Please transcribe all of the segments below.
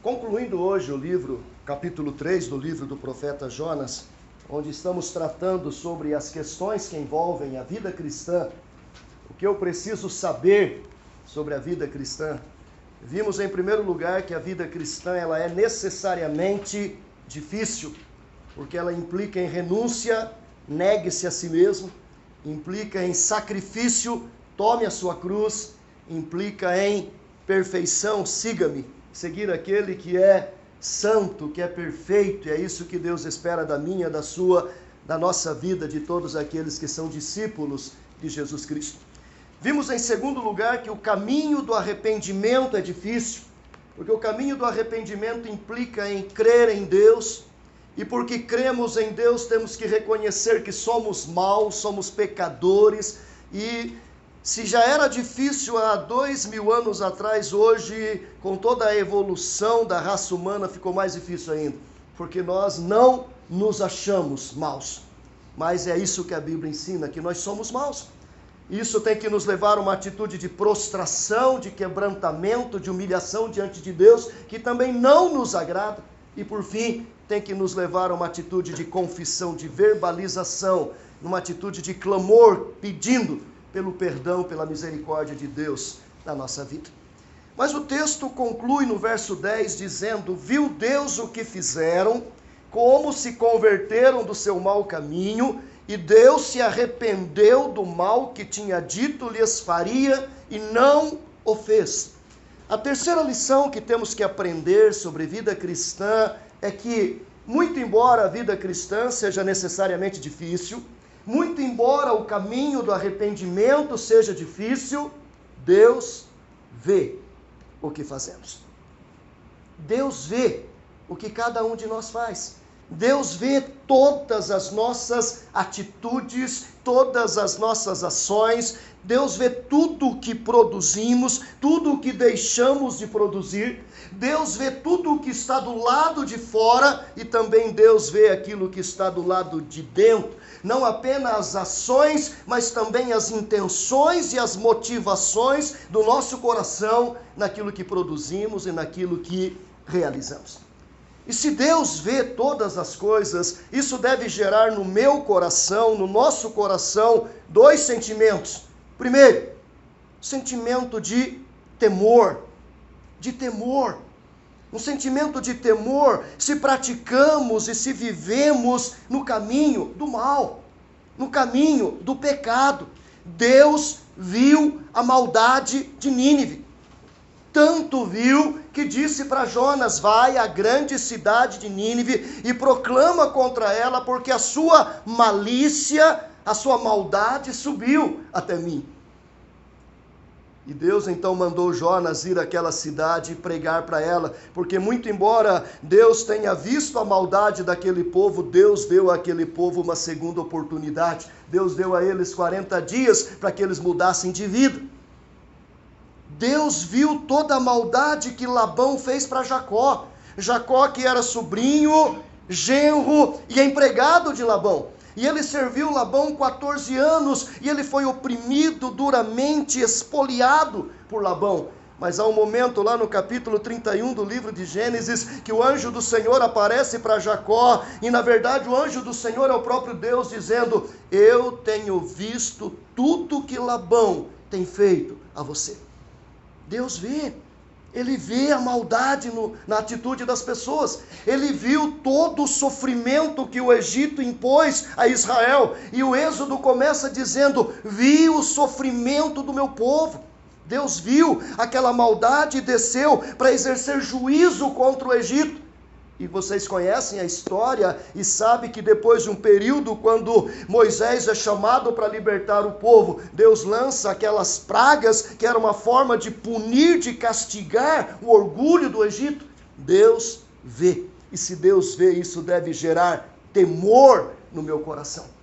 Concluindo hoje o livro, capítulo 3 do livro do profeta Jonas, onde estamos tratando sobre as questões que envolvem a vida cristã, o que eu preciso saber sobre a vida cristã. Vimos em primeiro lugar que a vida cristã ela é necessariamente difícil, porque ela implica em renúncia, negue-se a si mesmo, implica em sacrifício, tome a sua cruz, implica em perfeição, siga-me, seguir aquele que é santo, que é perfeito, e é isso que Deus espera da minha, da sua, da nossa vida, de todos aqueles que são discípulos de Jesus Cristo. Vimos em segundo lugar que o caminho do arrependimento é difícil, porque o caminho do arrependimento implica em crer em Deus, e porque cremos em Deus temos que reconhecer que somos maus, somos pecadores, e se já era difícil há 2000 anos atrás, hoje, com toda a evolução da raça humana, ficou mais difícil ainda, porque nós não nos achamos maus, mas é isso que a Bíblia ensina, que nós somos maus. Isso tem que nos levar a uma atitude de prostração, de quebrantamento, de humilhação diante de Deus, que também não nos agrada. E por fim, tem que nos levar a uma atitude de confissão, de verbalização, numa atitude de clamor, pedindo pelo perdão, pela misericórdia de Deus na nossa vida. Mas o texto conclui no verso 10 dizendo: viu Deus o que fizeram, como se converteram do seu mau caminho, e Deus se arrependeu do mal que tinha dito lhes faria e não o fez. A terceira lição que temos que aprender sobre vida cristã é que, muito embora a vida cristã seja necessariamente difícil, muito embora o caminho do arrependimento seja difícil, Deus vê o que fazemos. Deus vê o que cada um de nós faz. Deus vê todas as nossas atitudes, todas as nossas ações. Deus vê tudo o que produzimos, tudo o que deixamos de produzir. Deus vê tudo o que está do lado de fora e também Deus vê aquilo que está do lado de dentro. Não apenas as ações, mas também as intenções e as motivações do nosso coração naquilo que produzimos e naquilo que realizamos. E se Deus vê todas as coisas, isso deve gerar no meu coração, no nosso coração, dois sentimentos. Primeiro, sentimento de temor. Um sentimento de temor se praticamos e se vivemos no caminho do mal, no caminho do pecado. Deus viu a maldade de Nínive. Tanto viu que disse para Jonas: vai à grande cidade de Nínive e proclama contra ela, porque a sua malícia, a sua maldade subiu até mim. E Deus então mandou Jonas ir àquela cidade e pregar para ela, porque muito embora Deus tenha visto a maldade daquele povo, Deus deu àquele povo uma segunda oportunidade. Deus deu a eles 40 dias para que eles mudassem de vida. Deus viu toda a maldade que Labão fez para Jacó. Jacó, que era sobrinho, genro e empregado de Labão. E ele serviu Labão 14 anos e ele foi oprimido, duramente espoliado por Labão. Mas há um momento lá no capítulo 31 do livro de Gênesis que o anjo do Senhor aparece para Jacó e na verdade o anjo do Senhor é o próprio Deus dizendo: eu tenho visto tudo que Labão tem feito a você. Deus vê, Ele vê a maldade na atitude das pessoas. Ele viu todo o sofrimento que o Egito impôs a Israel. E o Êxodo começa dizendo: vi o sofrimento do meu povo. Deus viu aquela maldade e desceu para exercer juízo contra o Egito. E vocês conhecem a história e sabem que depois de um período, quando Moisés é chamado para libertar o povo, Deus lança aquelas pragas que era uma forma de punir, de castigar o orgulho do Egito. Deus vê. E se Deus vê, isso deve gerar temor no meu coração.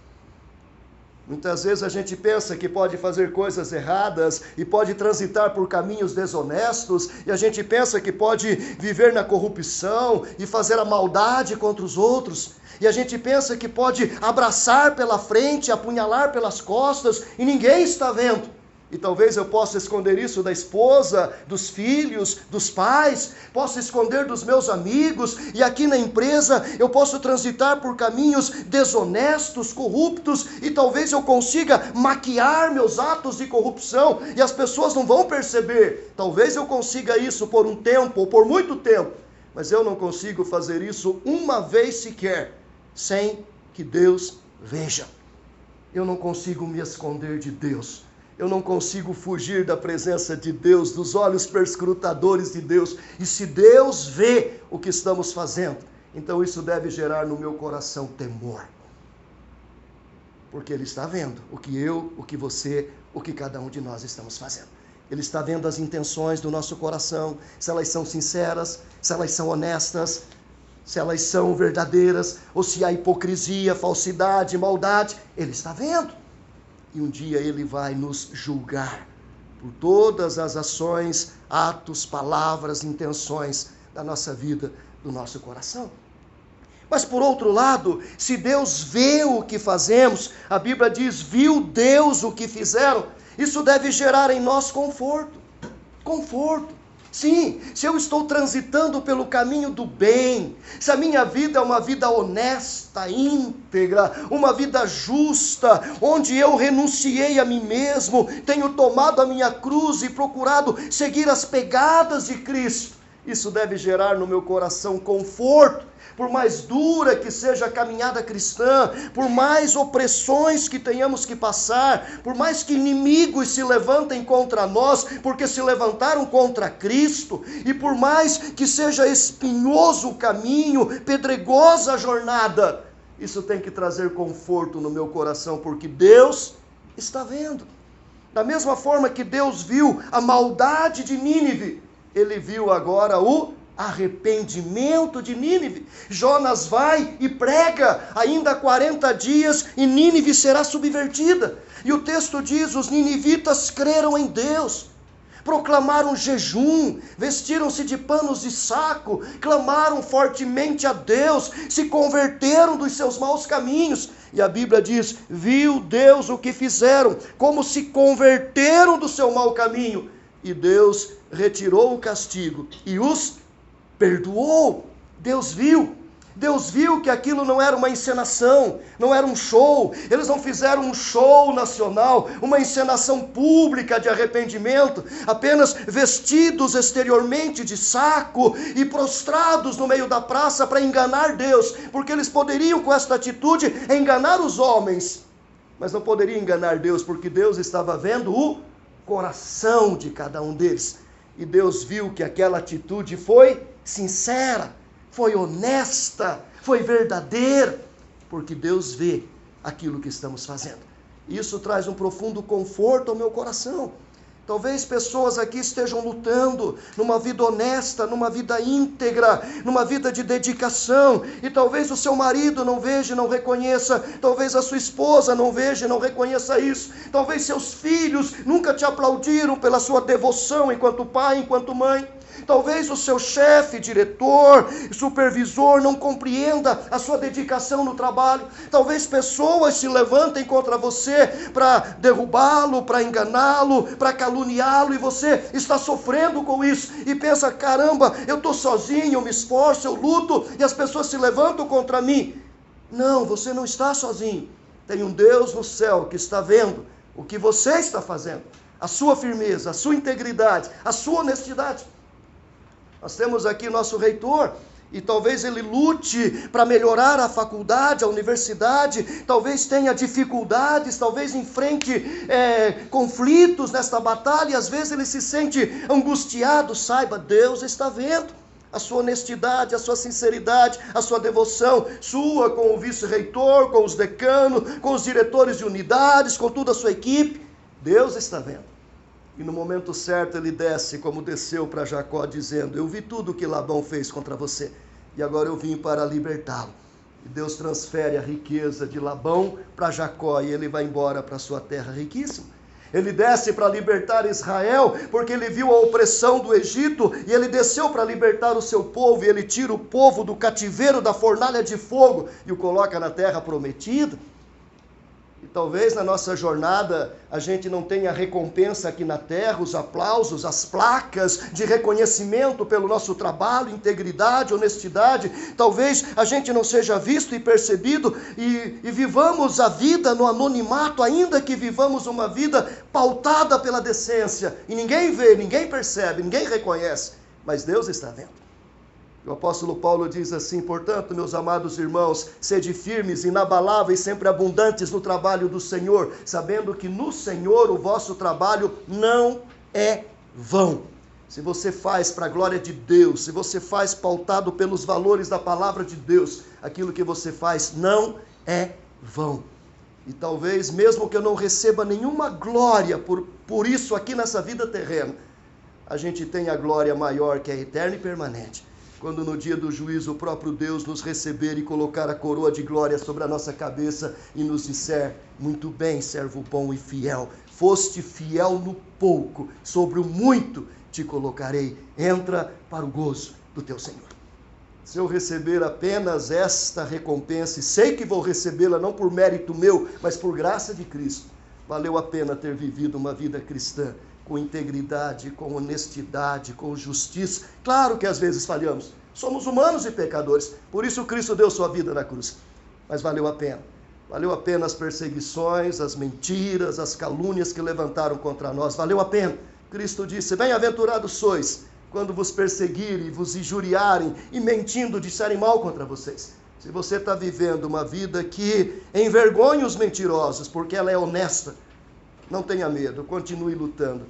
Muitas vezes a gente pensa que pode fazer coisas erradas e pode transitar por caminhos desonestos, e a gente pensa que pode viver na corrupção e fazer a maldade contra os outros, e a gente pensa que pode abraçar pela frente, apunhalar pelas costas, e ninguém está vendo. E talvez eu possa esconder isso da esposa, dos filhos, dos pais, posso esconder dos meus amigos, e aqui na empresa eu posso transitar por caminhos desonestos, corruptos, e talvez eu consiga maquiar meus atos de corrupção, e as pessoas não vão perceber. Talvez eu consiga isso por um tempo, ou por muito tempo, mas eu não consigo fazer isso uma vez sequer, sem que Deus veja. Eu não consigo me esconder de Deus. Eu não consigo fugir da presença de Deus, dos olhos perscrutadores de Deus. E se Deus vê o que estamos fazendo, então isso deve gerar no meu coração temor. Porque Ele está vendo o que eu, o que você, o que cada um de nós estamos fazendo. Ele está vendo as intenções do nosso coração, se elas são sinceras, se elas são honestas, se elas são verdadeiras, ou se há hipocrisia, falsidade, maldade. Ele está vendo. E um dia Ele vai nos julgar por todas as ações, atos, palavras, intenções da nossa vida, do nosso coração. Mas por outro lado, se Deus vê o que fazemos, a Bíblia diz, viu Deus o que fizeram, isso deve gerar em nós conforto. Conforto. Sim, se eu estou transitando pelo caminho do bem, se a minha vida é uma vida honesta, íntegra, uma vida justa, onde eu renunciei a mim mesmo, tenho tomado a minha cruz e procurado seguir as pegadas de Cristo, isso deve gerar no meu coração conforto. Por mais dura que seja a caminhada cristã, por mais opressões que tenhamos que passar, por mais que inimigos se levantem contra nós, porque se levantaram contra Cristo, e por mais que seja espinhoso o caminho, pedregosa a jornada, isso tem que trazer conforto no meu coração, porque Deus está vendo. Da mesma forma que Deus viu a maldade de Nínive, Ele viu agora o arrependimento de Nínive. Jonas vai e prega ainda 40 dias e Nínive será subvertida. E o texto diz, os ninivitas creram em Deus, proclamaram jejum, vestiram-se de panos de saco, clamaram fortemente a Deus, se converteram dos seus maus caminhos. E a Bíblia diz, viu Deus o que fizeram, como se converteram do seu mau caminho. E Deus retirou o castigo e os perdoou. Deus viu que aquilo não era uma encenação, não era um show. Eles não fizeram um show nacional, uma encenação pública de arrependimento, apenas vestidos exteriormente de saco e prostrados no meio da praça para enganar Deus, porque eles poderiam com esta atitude enganar os homens, mas não poderiam enganar Deus, porque Deus estava vendo o coração de cada um deles. E Deus viu que aquela atitude foi sincera, foi honesta, foi verdadeira, porque Deus vê aquilo que estamos fazendo. Isso traz um profundo conforto ao meu coração. Talvez pessoas aqui estejam lutando numa vida honesta, numa vida íntegra, numa vida de dedicação, e talvez o seu marido não veja e não reconheça, talvez a sua esposa não veja e não reconheça isso, talvez seus filhos nunca te aplaudiram pela sua devoção enquanto pai, enquanto mãe. Talvez o seu chefe, diretor, supervisor não compreenda a sua dedicação no trabalho. Talvez pessoas se levantem contra você para derrubá-lo, para enganá-lo, para caluniá-lo, e você está sofrendo com isso e pensa, caramba, eu estou sozinho, eu me esforço, eu luto e as pessoas se levantam contra mim. Não, você não está sozinho. Tem um Deus no céu que está vendo o que você está fazendo, a sua firmeza, a sua integridade, a sua honestidade. Nós temos aqui nosso reitor, e talvez ele lute para melhorar a faculdade, a universidade, talvez tenha dificuldades, talvez enfrente conflitos nesta batalha, e às vezes ele se sente angustiado. Saiba, Deus está vendo a sua honestidade, a sua sinceridade, a sua devoção, sua com o vice-reitor, com os decanos, com os diretores de unidades, com toda a sua equipe. Deus está vendo. E no momento certo ele desce, como desceu para Jacó, dizendo, eu vi tudo o que Labão fez contra você, e agora eu vim para libertá-lo. E Deus transfere a riqueza de Labão para Jacó, e ele vai embora para sua terra riquíssima. Ele desce para libertar Israel, porque ele viu a opressão do Egito, e ele desceu para libertar o seu povo, e ele tira o povo do cativeiro da fornalha de fogo, e o coloca na terra prometida. E talvez na nossa jornada a gente não tenha recompensa aqui na terra, os aplausos, as placas de reconhecimento pelo nosso trabalho, integridade, honestidade. Talvez a gente não seja visto e percebido e vivamos a vida no anonimato, ainda que vivamos uma vida pautada pela decência. E ninguém vê, ninguém percebe, ninguém reconhece, mas Deus está vendo. O apóstolo Paulo diz assim: portanto, meus amados irmãos, sede firmes, inabaláveis, sempre abundantes no trabalho do Senhor, sabendo que no Senhor o vosso trabalho não é vão. Se você faz para a glória de Deus, se você faz pautado pelos valores da palavra de Deus, aquilo que você faz não é vão. E talvez, mesmo que eu não receba nenhuma glória por isso aqui nessa vida terrena, a gente tem a glória maior, que é eterna e permanente. Quando no dia do juízo o próprio Deus nos receber e colocar a coroa de glória sobre a nossa cabeça e nos disser: muito bem, servo bom e fiel, foste fiel no pouco, sobre o muito te colocarei, entra para o gozo do teu Senhor. Se eu receber apenas esta recompensa, e sei que vou recebê-la não por mérito meu, mas por graça de Cristo, valeu a pena ter vivido uma vida cristã, com integridade, com honestidade, com justiça. Claro que às vezes falhamos, somos humanos e pecadores, por isso Cristo deu sua vida na cruz, mas valeu a pena. Valeu a pena as perseguições, as mentiras, as calúnias que levantaram contra nós, valeu a pena. Cristo disse: bem-aventurados sois, quando vos perseguirem, vos injuriarem e mentindo disserem mal contra vocês. Se você está vivendo uma vida que envergonha os mentirosos, porque ela é honesta, não tenha medo, continue lutando.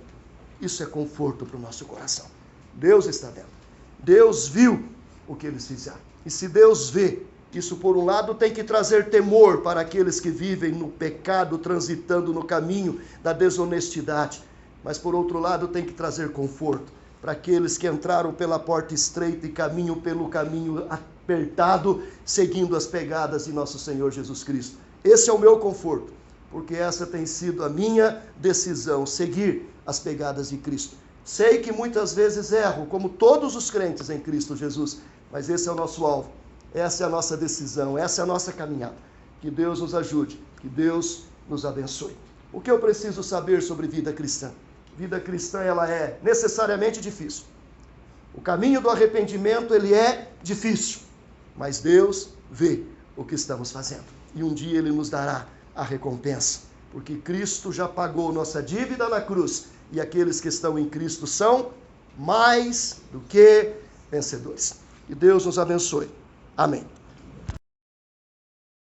Isso é conforto para o nosso coração. Deus está vendo. Deus viu o que eles fizeram. E se Deus vê, isso por um lado tem que trazer temor para aqueles que vivem no pecado, transitando no caminho da desonestidade. Mas por outro lado tem que trazer conforto para aqueles que entraram pela porta estreita e caminham pelo caminho apertado, seguindo as pegadas de nosso Senhor Jesus Cristo. Esse é o meu conforto, porque essa tem sido a minha decisão, seguir as pegadas de Cristo. Sei que muitas vezes erro, como todos os crentes em Cristo Jesus, mas esse é o nosso alvo, essa é a nossa decisão, essa é a nossa caminhada. Que Deus nos ajude, que Deus nos abençoe. O que eu preciso saber sobre vida cristã? Vida cristã, ela é necessariamente difícil. O caminho do arrependimento, ele é difícil, mas Deus vê o que estamos fazendo. E um dia Ele nos dará a recompensa, porque Cristo já pagou nossa dívida na cruz, e aqueles que estão em Cristo são mais do que vencedores. Que Deus nos abençoe. Amém.